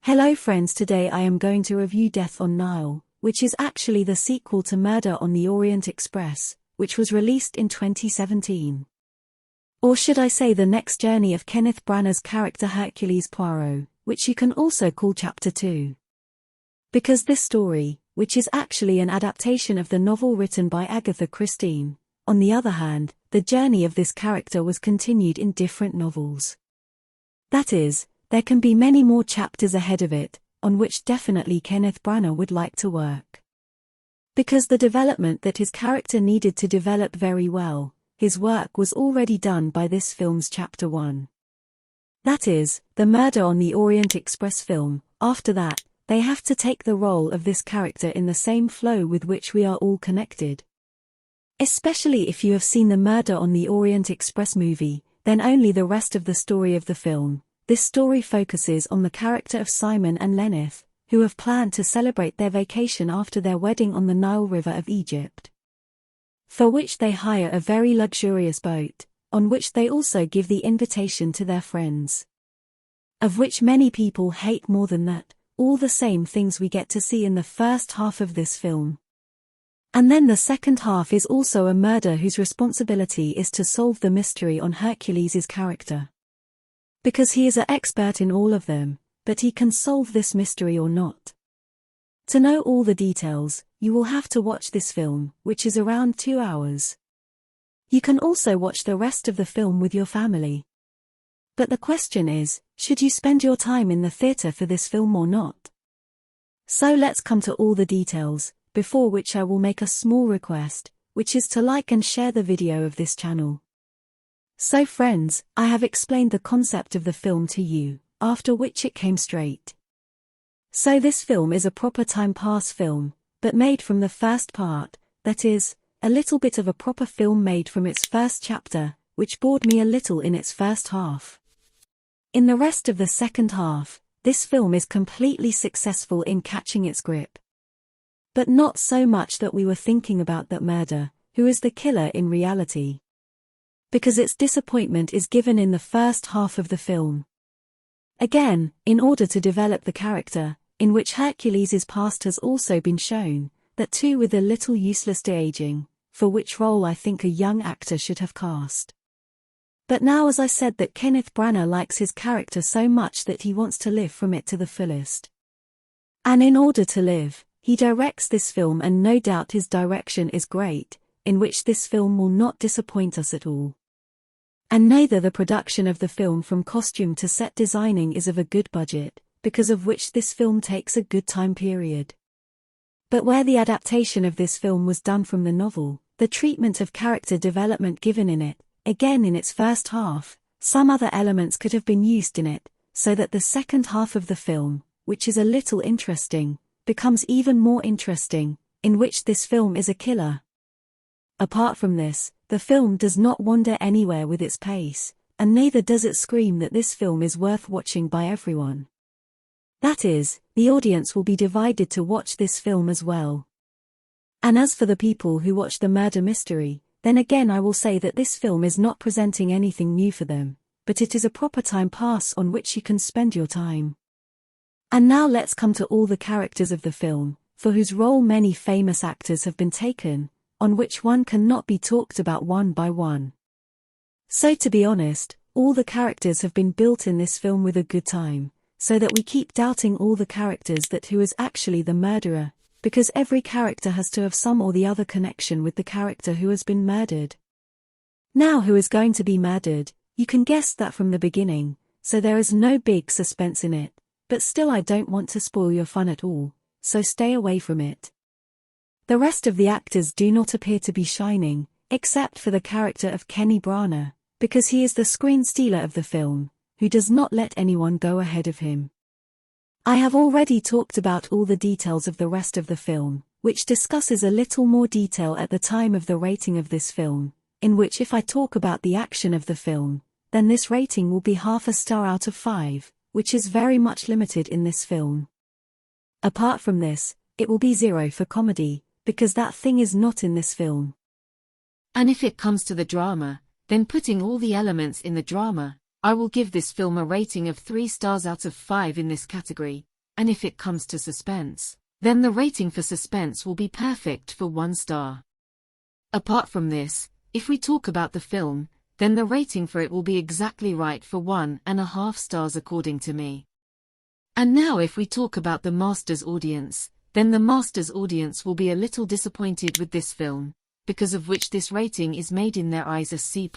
Hello friends, today I am going to review Death on Nile, which is actually the sequel to Murder on the Orient Express, which was released in 2017. Or should I say the next journey of Kenneth Branagh's character Hercules Poirot, which you can also call Chapter 2. Because this story, which is actually an adaptation of the novel written by Agatha Christie, on the other hand, the journey of this character was continued in different novels. That is, there can be many more chapters ahead of it, on which definitely Kenneth Branagh would like to work. Because the development that his character needed to develop very well, his work was already done by this film's Chapter 1. That is, the Murder on the Orient Express film. After that, they have to take the role of this character in the same flow with which we are all connected. Especially if you have seen the Murder on the Orient Express movie, then only the rest of the story of the film. This story focuses on the character of Simon and Lenith, who have planned to celebrate their vacation after their wedding on the Nile River of Egypt. For which they hire a very luxurious boat, on which they also give the invitation to their friends. Of which many people hate more than that, all the same things we get to see in the first half of this film. And then the second half is also a murder whose responsibility is to solve the mystery on Hercules' character. Because he is an expert in all of them, but he can solve this mystery or not. To know all the details, you will have to watch this film, which is around 2 hours. You can also watch the rest of the film with your family. But the question is, should you spend your time in the theater for this film or not? So let's come to all the details, before which I will make a small request, which is to like and share the video of this channel. So friends, I have explained the concept of the film to you, after which it came straight. So this film is a proper time pass film, but made from the first part, that is, a little bit of a proper film made from its first chapter, which bored me a little in its first half. In the rest of the second half, this film is completely successful in catching its grip. But not so much that we were thinking about that murder, who is the killer in reality. Because its disappointment is given in the first half of the film. Again, in order to develop the character, in which Hercules' past has also been shown, that too with a little useless de-aging, for which role I think a young actor should have cast. But now as I said that Kenneth Branagh likes his character so much that he wants to live from it to the fullest. And in order to live, he directs this film, and no doubt his direction is great, in which this film will not disappoint us at all. And neither the production of the film from costume to set designing is of a good budget, because of which this film takes a good time period. But where the adaptation of this film was done from the novel, the treatment of character development given in it, again in its first half, some other elements could have been used in it, so that the second half of the film, which is a little interesting, becomes even more interesting, in which this film is a killer. Apart from this, the film does not wander anywhere with its pace, and neither does it scream that this film is worth watching by everyone. That is, the audience will be divided to watch this film as well. And as for the people who watch the murder mystery, then again I will say that this film is not presenting anything new for them, but it is a proper time pass on which you can spend your time. And now let's come to all the characters of the film, for whose role many famous actors have been taken, on which one cannot be talked about one by one. So to be honest, all the characters have been built in this film with a good time, so that we keep doubting all the characters that who is actually the murderer, because every character has to have some or the other connection with the character who has been murdered. Now who is going to be murdered, you can guess that from the beginning, so there is no big suspense in it, but still I don't want to spoil your fun at all, so stay away from it. The rest of the actors do not appear to be shining, except for the character of Kenneth Branagh, because he is the screen stealer of the film, who does not let anyone go ahead of him. I have already talked about all the details of the rest of the film, which discusses a little more detail at the time of the rating of this film, in which if I talk about the action of the film, then this rating will be half a star out of 5, which is very much limited in this film. Apart from this, it will be 0 for comedy, because that thing is not in this film. And if it comes to the drama, then putting all the elements in the drama, I will give this film a rating of 3 stars out of 5 in this category, and if it comes to suspense, then the rating for suspense will be perfect for 1 star. Apart from this, if we talk about the film, then the rating for it will be exactly right for 1.5 stars according to me. And now if we talk about the Masters audience, then the Masters audience will be a little disappointed with this film, because of which this rating is made in their eyes a C+,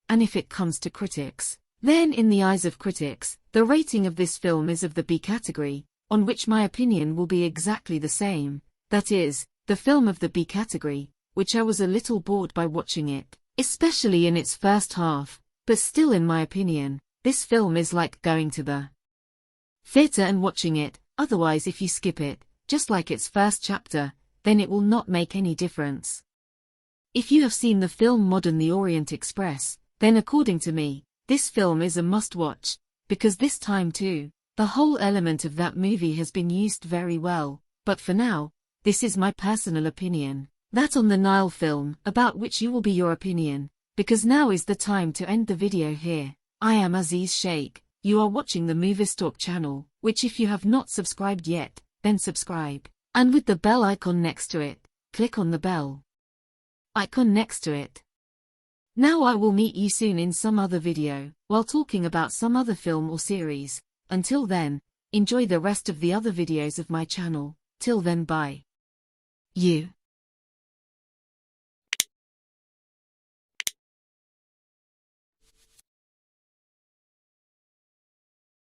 and if it comes to critics, then in the eyes of critics, the rating of this film is of the B category, on which my opinion will be exactly the same, that is, the film of the B category, which I was a little bored by watching it, especially in its first half, but still in my opinion, this film is like going to the theater and watching it. Otherwise if you skip it, just like its first chapter, then it will not make any difference. If you have seen the film Modern The Orient Express, then according to me, this film is a must-watch, because this time too, the whole element of that movie has been used very well, but for now, this is my personal opinion. That on the Nile film, about which you will be your opinion, because now is the time to end the video here. I am Aziz Sheikh, you are watching the Movies Talk channel, which if you have not subscribed yet, then subscribe, and with the bell icon next to it, click on the bell icon next to it. Now I will meet you soon in some other video, while talking about some other film or series. Until then, enjoy the rest of the other videos of my channel. Till then, bye. You.